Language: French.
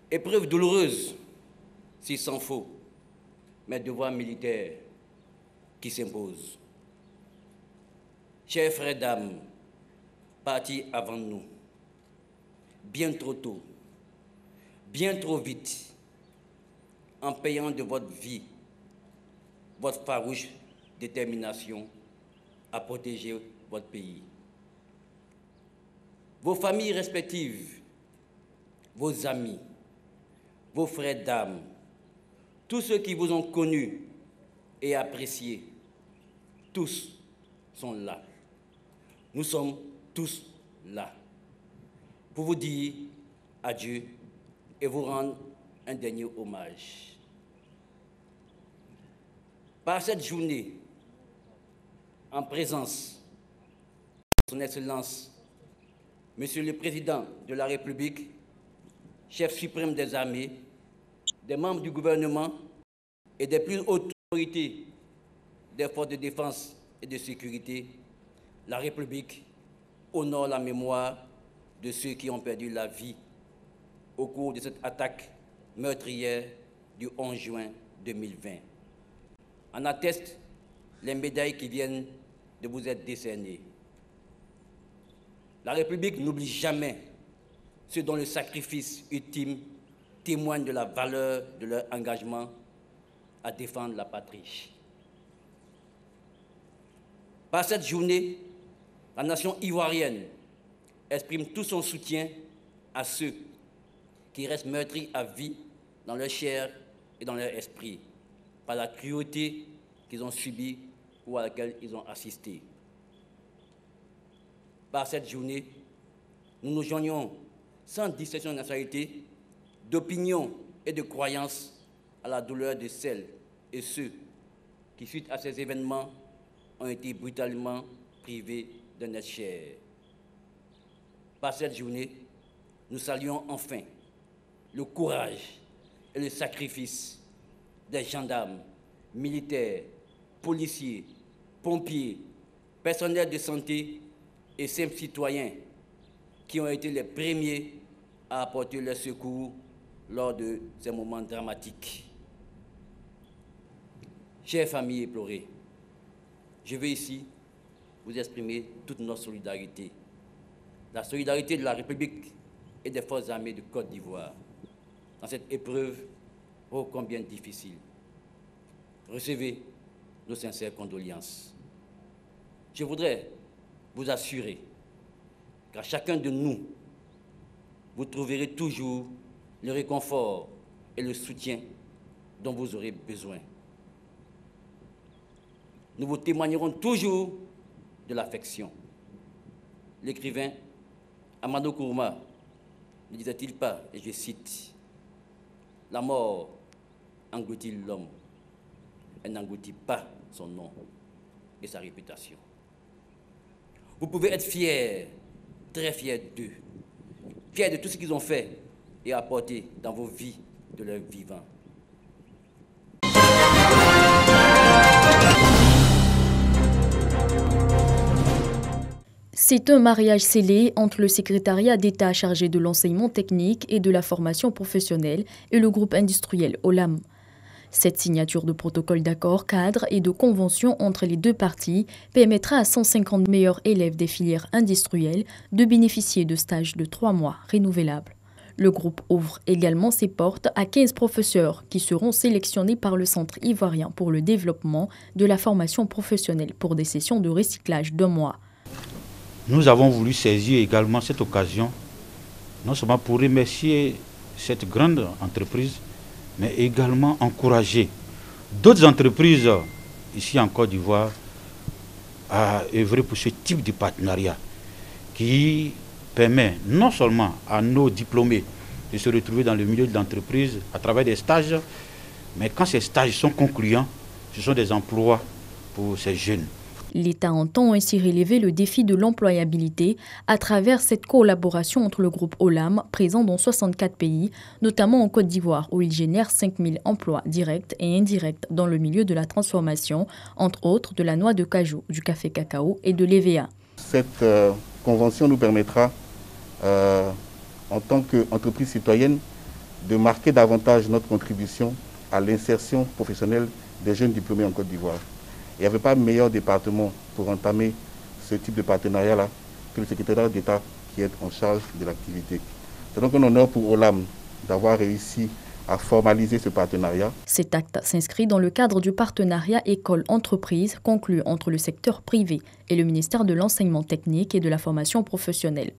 Épreuve douloureuse, s'il s'en faut, mais devoir militaire qui s'impose. Chers frères, dames, partis avant nous, bien trop tôt, bien trop vite, en payant de votre vie, votre farouche détermination à protéger votre pays. Vos familles respectives, vos amis, vos frères d'âme, tous ceux qui vous ont connus et appréciés, tous sont là. Nous sommes tous là pour vous dire adieu et vous rendre un dernier hommage. Par cette journée, en présence de son Excellence, Monsieur le Président de la République, chef suprême des armées, des membres du gouvernement et des plus hautes autorités des forces de défense et de sécurité, la République honore la mémoire de ceux qui ont perdu la vie au cours de cette attaque meurtrière du 11 juin 2020. En attestent les médailles qui viennent de vous être décernées. La République n'oublie jamais ceux dont le sacrifice ultime témoigne de la valeur de leur engagement à défendre la patrie. Par cette journée, la nation ivoirienne exprime tout son soutien à ceux qui restent meurtris à vie dans leur chair et dans leur esprit par la cruauté qu'ils ont subie ou à laquelle ils ont assisté. Par cette journée, nous nous joignons sans distinction de nationalité, d'opinion et de croyance à la douleur de celles et ceux qui, suite à ces événements, ont été brutalement privés d'un être cher. Par cette journée, nous saluons enfin le courage et le sacrifice des gendarmes, militaires, policiers, pompiers, personnels de santé et simples citoyens qui ont été les premiers à apporter leur secours lors de ces moments dramatiques. Chères familles éplorées, je veux ici vous exprimer toute notre solidarité, la solidarité de la République et des forces armées de Côte d'Ivoire dans cette épreuve ô combien difficile. Recevez nos sincères condoléances. Je voudrais vous assurer qu'à chacun de nous, vous trouverez toujours le réconfort et le soutien dont vous aurez besoin. Nous vous témoignerons toujours de l'affection. L'écrivain Amadou Kourouma ne disait-il pas, et je cite, « La mort engloutit l'homme, elle n'engloutit pas son nom et sa réputation. » Vous pouvez être fiers, très fiers d'eux, fiers de tout ce qu'ils ont fait et apporté dans vos vies de leur vivant. C'est un mariage scellé entre le secrétariat d'État chargé de l'enseignement technique et de la formation professionnelle et le groupe industriel Olam. Cette signature de protocole d'accord cadre et de convention entre les deux parties permettra à 150 meilleurs élèves des filières industrielles de bénéficier de stages de 3 mois renouvelables. Le groupe ouvre également ses portes à 15 professeurs qui seront sélectionnés par le Centre ivoirien pour le développement de la formation professionnelle pour des sessions de recyclage d'1 mois. Nous avons voulu saisir également cette occasion, non seulement pour remercier cette grande entreprise, mais également encourager d'autres entreprises ici en Côte d'Ivoire à œuvrer pour ce type de partenariat qui permet non seulement à nos diplômés de se retrouver dans le milieu de l'entreprise à travers des stages, mais quand ces stages sont concluants, ce sont des emplois pour ces jeunes. L'État entend ainsi relever le défi de l'employabilité à travers cette collaboration entre le groupe Olam, présent dans 64 pays, notamment en Côte d'Ivoire, où il génère 5000 emplois directs et indirects dans le milieu de la transformation, entre autres de la noix de cajou, du café cacao et de l'EVA. Cette convention nous permettra, en tant qu'entreprise citoyenne, de marquer davantage notre contribution à l'insertion professionnelle des jeunes diplômés en Côte d'Ivoire. Il n'y avait pas meilleur département pour entamer ce type de partenariat-là que le secrétariat d'État qui est en charge de l'activité. C'est donc un honneur pour OLAM d'avoir réussi à formaliser ce partenariat. Cet acte s'inscrit dans le cadre du partenariat école-entreprise conclu entre le secteur privé et le ministère de l'enseignement technique et de la formation professionnelle.